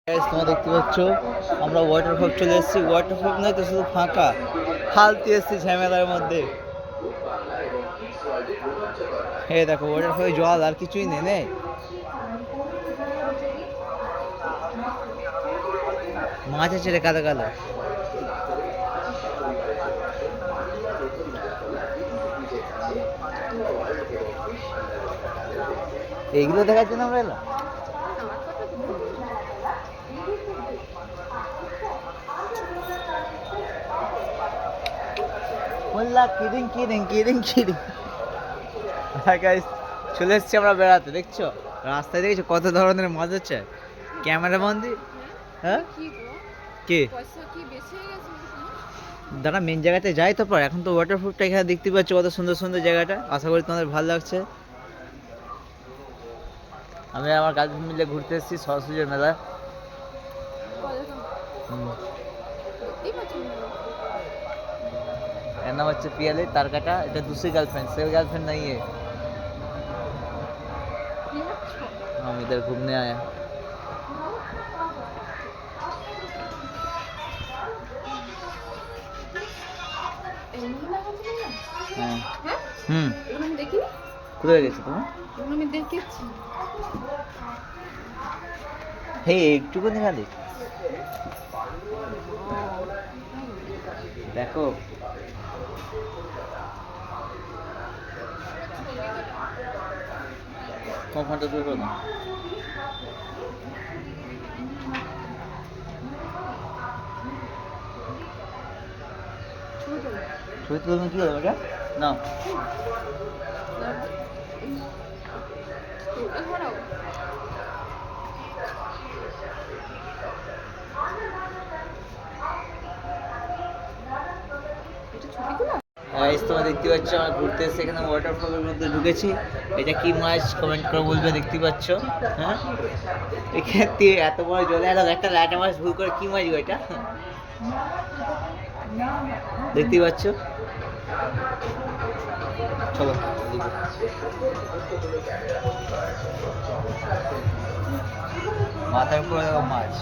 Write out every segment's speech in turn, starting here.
তোমরা দেখতে পাচ্ছ আমরা ওয়াটারফল চলে এসেছি। ওয়াটারফল নয় তো, শুধু ফাঁকা ফালতু এসেছি ঝামেলার মধ্যে। হ্যাঁ দেখো, ওয়াটারফলে জল আর কিছুই নেই। মাছ আছে রে, কালো কালো। এইগুলো দেখার জন্য আমরা এলাম। চলে এসছি আমরা বেড়াতে। দেখছো রাস্তায়, দেখছো কত ধরনের মাছ হচ্ছে। ক্যামেরা বন্দি। হ্যাঁ কি দাঁড়া, মেন জায়গাতে যাই তো পর। এখন তো ওয়াটারপ্রুফটা এখানে দেখতে পাচ্ছ, কত সুন্দর সুন্দর জায়গাটা। আশা করি তোমাদের ভালো লাগছে। আমি আমার গার্লফ্রেন্ড মিলে ঘুরতে এসেছি সরস্বতীর মেলায়। এর নাম হচ্ছে পিয়ালি তার কাটা। এটা दूसरी गर्लफ्रेंड, सेव गर्लफ्रेंड नहीं है। हम इधर घूमने आए हैं। কোথায় গেছো তুমি? হে একটুখানি খালি দেখো। কখনটা তুলবো না। ছবি তুলবেন কি হবে ওটা? না তোমরা দেখতে পাচ্ছ আমরা ঘুরতে এসে এখানে ওয়াটারফলের মধ্যে ঢুকেছি। এটা কি মাছ কমেন্ট করে বলবে। দেখতে পাচ্ছ হ্যাঁ, এখানে এত বড় জলে এলো একটা ল্যাটা মাছ ভুল করে। কি মাছ গো এটা? দেখতে পাচ্ছ। চলো মাথার উপরে মাছ।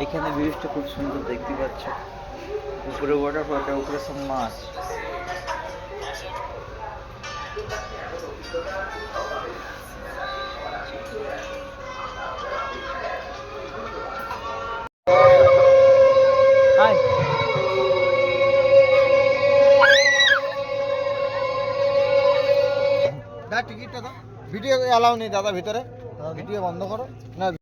এখানে ভিউজটা খুব সুন্দর দেখতে পাচ্ছ। উপরে ওয়াটারফলটা, উপরে সব মাছ। টিকিটটা দাও। ভিডিও অ্যালাউ নেই দাদা ভিতরে। ভিডিও বন্ধ করো না।